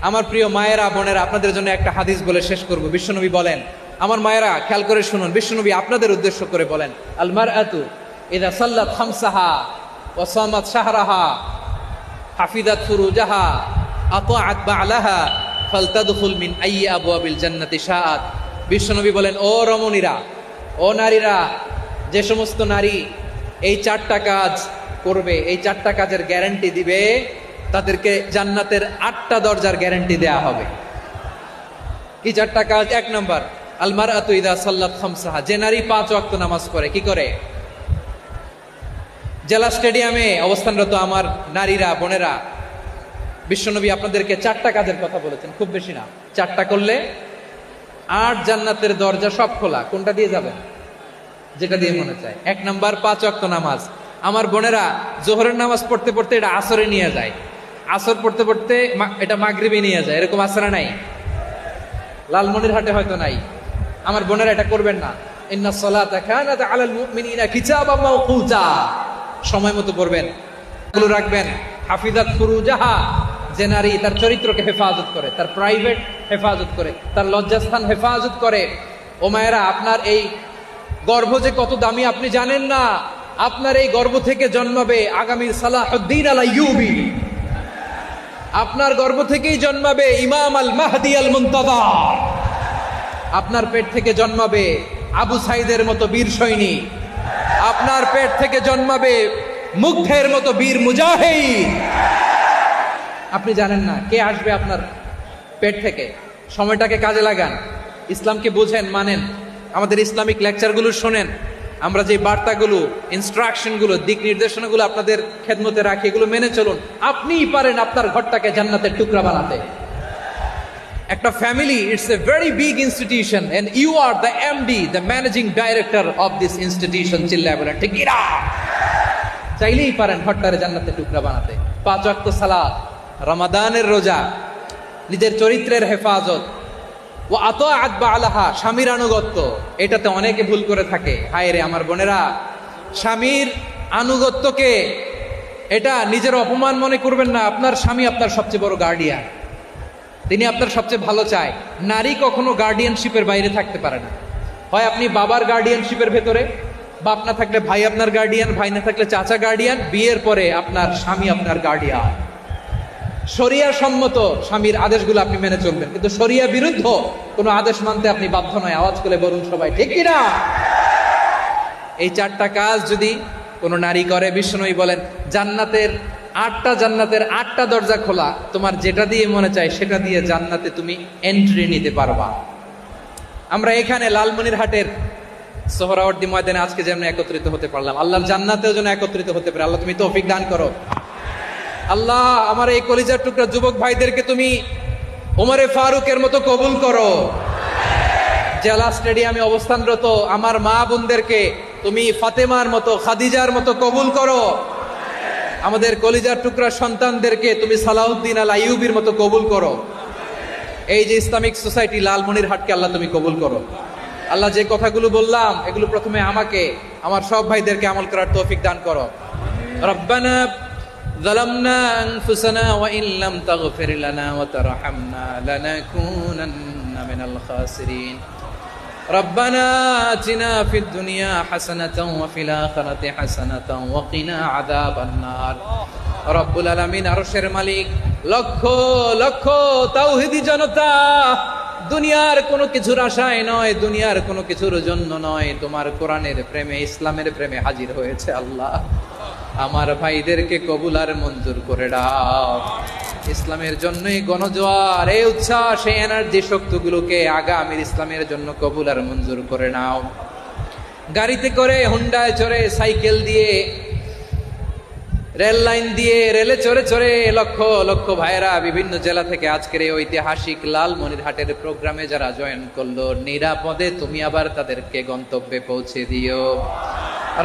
আমার প্রিয় মায়েরা বোনেরা, আপনাদের জন্য একটা হাদিস বলে শেষ করব। বিশ্বনবী বলেন, আমার মায়েরা খেয়াল করে শুনুন, বিশ্বনবী আপনাদের উদ্দেশ্য করে বলেন, আল মারআতু ইযা সাল্লাত খামসাহা ওয়া সামাত শাহরাহা হাফিজাত ফুরুজাহা আতাআত বা'লাহা ফালতাদখুল মিন আইয়ি আবওয়াবিল জান্নাতি শাআত। বিশ্বনবী বলেন, ও রমণীরা, ও নারীরা, যে সমস্ত নারী এই চারটা কাজ করবে, এই চারটা কাজের গ্যারান্টি দিবে, তাদেরকে জান্নাতের 8টা দরজার গ্যারান্টি দেয়া হবে। কি চারটা কাজ? 1 নম্বর, আল মারআতু ইযা সাল্লাত খামসাহা, যে নারী 5 ওয়াক্ত নামাজ পড়ে। কি করে? জেলা স্টেডিয়ামে অবস্থানরত আমার নারীরা বোনেরা, বিশ্বনবী আপনাদেরকে 4টা কাজের কথা বলেছেন, খুব বেশি না। 4টা করলে 8 জান্নাতের দরজা সব খোলা। কোনটা দিয়ে যাবেন? যেটা দিয়ে মনে চায়। 1 নম্বর 5 ওয়াক্ত নামাজ। আমার বোনেরা জোহরের নামাজ পড়তে পড়তে এটা আসরে নিয়ে যায়, আসর পড়তে পড়তে এটা মাগরিবে নিয়ে যায়। এরকম আসরা নাই? লালমনিরহাটে হয়তো নাই। আমার বোনেরা এটা করবেন না। ইন্নাস সালাতা কানাত আলাল মুমিনিনা কিতাবাম মাওকুতা, সময় মতো পড়বেন, এগুলো রাখবেন। হাফিজাত ফুরুজাহা, যে নারী তার চরিত্রকে হেফাজত করে, তার প্রাইভেট হেফাজত করে, তার লজ্জাস্থান হেফাজত করে। ও মায়েরা, আপনার এই গর্ভ যে কত দামি আপনি জানেন না। আপনার এই গর্ভ থেকে জন্মাবে আগামীর সালাহুদ্দিন আল আইয়ুবী। আপনার গর্ভ থেকেই জন্মাবে ইমাম আল মাহদি আল মুনতাযর। আপনার পেট থেকে জন্মাবে আবু সাইদের মতো বীর সৈনিক। আপনার পেট থেকে জন্মাবে মুগ্ধের মতো বীর মুজাহিদ। আপনি জানেন না কে আসবে আপনার পেট থেকে। সময়টাকে কাজে লাগান, ইসলামকে বুঝেন, মানেন, আমাদের ইসলামিক লেকচারগুলো শোনেন। আমরা যে বার্তাগুলো, ইনস্ট্রাকশনগুলো, দিক নির্দেশনাগুলো আপনাদের খেদমতে রাখি, এগুলো মেনে চলুন। আপনিই পারেন আপনার ঘরটাকে জান্নাতের টুকরা বানাতে। একটা family, it's a very big institution and you are the MD, the managing director of this institution. চিল্লায় বলেন ঠিক কি না? চাইলেই পারেন ঘরটারে জান্নাতের টুকরা বানাতে। 5 ওয়াক্ত সালাত, রমাদানের রোজা, নিজের চরিত্রের হেফাজত, ও আতাআত বা'লাহা, স্বামীর আনুগত্য। এটাতে অনেকে ভুল করে থাকে। হায় রে আমার বোনেরা, স্বামীর আনুগত্যকে এটা নিজের অপমান মনে করবেন না। আপনার স্বামী আপনার সবচেয়ে বড় গার্ডিয়ান, তিনি আপনার সবচেয়ে ভালো চায়। নারী কখনো গার্ডিয়ানশিপের বাইরে থাকতে পারে না। হয় আপনি বাবার গার্ডিয়ানশিপের ভেতরে, বাপ না থাকলে ভাই আপনার গার্ডিয়ান, ভাই না থাকলে চাচা গার্ডিয়ান, বিয়ের পরে আপনার স্বামী আপনার গার্ডিয়ান। শরিয়া সম্মত স্বামীর আদেশগুলো আপনি মেনে চলবেন, কিন্তু শরিয়া বিরুদ্ধ কোনো আদেশ মানতে আপনি বাধ্য নয়। আওয়াজ করে বলুন সবাই ঠিক কি না? এই 4টা কাজ যদি কোনো নারী করে, বিশ্বনবী বলেন জান্নাতের 8টা দরজা খোলা। তোমার যেটা দিয়ে মনে চায় সেটা দিয়ে জান্নাতে তুমি এন্ট্রি নিতে পারবা। আমরা এখানে লালমনিরহাটের সোহরাওয়ার্দী ময়দানে আজকে যেমন একত্রিত হতে পারলাম, আল্লাহর জান্নাতেও যেন একত্রিত হতে পারে। আল্লাহ তুমি তৌফিক দান করো। আল্লাহ আমার এই কলিজার টুকরা যুবক ভাইদেরকে তুমি ওমরে ফারুকের মতো কবুল করো। জেলা স্টেডিয়ামে অবস্থানরত আমার মা বোনদেরকে তুমি ফাতেমার মতো, খাদিজার মতো কবুল করো। আমাদের কলিজার টুকরা সন্তানদেরকে তুমি সালাউদ্দিন আল আইয়ুবীর মতো কবুল করো। এই যে ইসলামিক সোসাইটি লালমনিরহাটকে আল্লাহ তুমি কবুল করো। আল্লাহ যে কথাগুলো বললাম এগুলো প্রথমে আমাকে, আমার সব ভাইদেরকে আমল করার তৌফিক দান করো। রব্বানা ظلمنا أنفسنا وإن لم تغفر لنا وترحمنا لنكونن من الخاسرين ربنا آتنا في الدنيا حسنة وفي الآخرة حسنة وقنا عذاب النار রব্বুল আলামিন, আরশের মালিক, লক্ষ লক্ষ তাওহীদি জনতা দুনিয়ার কোনো কিছুর আশায় নয়, দুনিয়ার কোনো কিছুর জন্য নয়, তোমার কোরআনের প্রেমে, ইসলামের প্রেমে হাজির হয়েছে। আল্লাহ আমার ভাইদেরকে কবুল আর মঞ্জুর করে দাও। ইসলামের জন্যই গণজোয়ার, এই উচ্ছ্বাস, এই এনার্জি শক্তিগুলোকে আগামীর ইসলামের জন্য কবুল আর মঞ্জুর করে নাও। গাড়িতে করে, হুন্ডায় চড়ে, সাইকেল দিয়ে, রেল লাইন দিয়ে, রেলে চড়ে চড়ে লক্ষ লক্ষ ভাইরা বিভিন্ন জেলা থেকে আজকের এই ঐতিহাসিক লালমনিরহাটের প্রোগ্রামে যারা জয়েন করলো, নিরাপদে তুমি আবার তাদেরকে গন্তব্যে পৌঁছে দিও।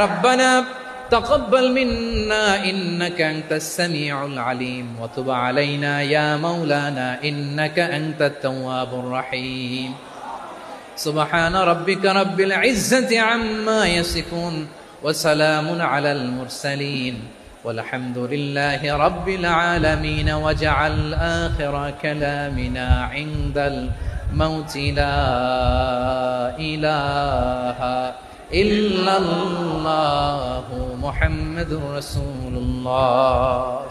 রব্বানা تقبل منا إنك أنت السميع العليم وتب علينا يا مولانا إنك أنت التواب الرحيم سبحان ربك رب العزة عما يصفون وسلام على المرسلين والحمد لله رب العالمين واجعل آخر كلامنا عند الموت لا إله إلا الله محمد رسول الله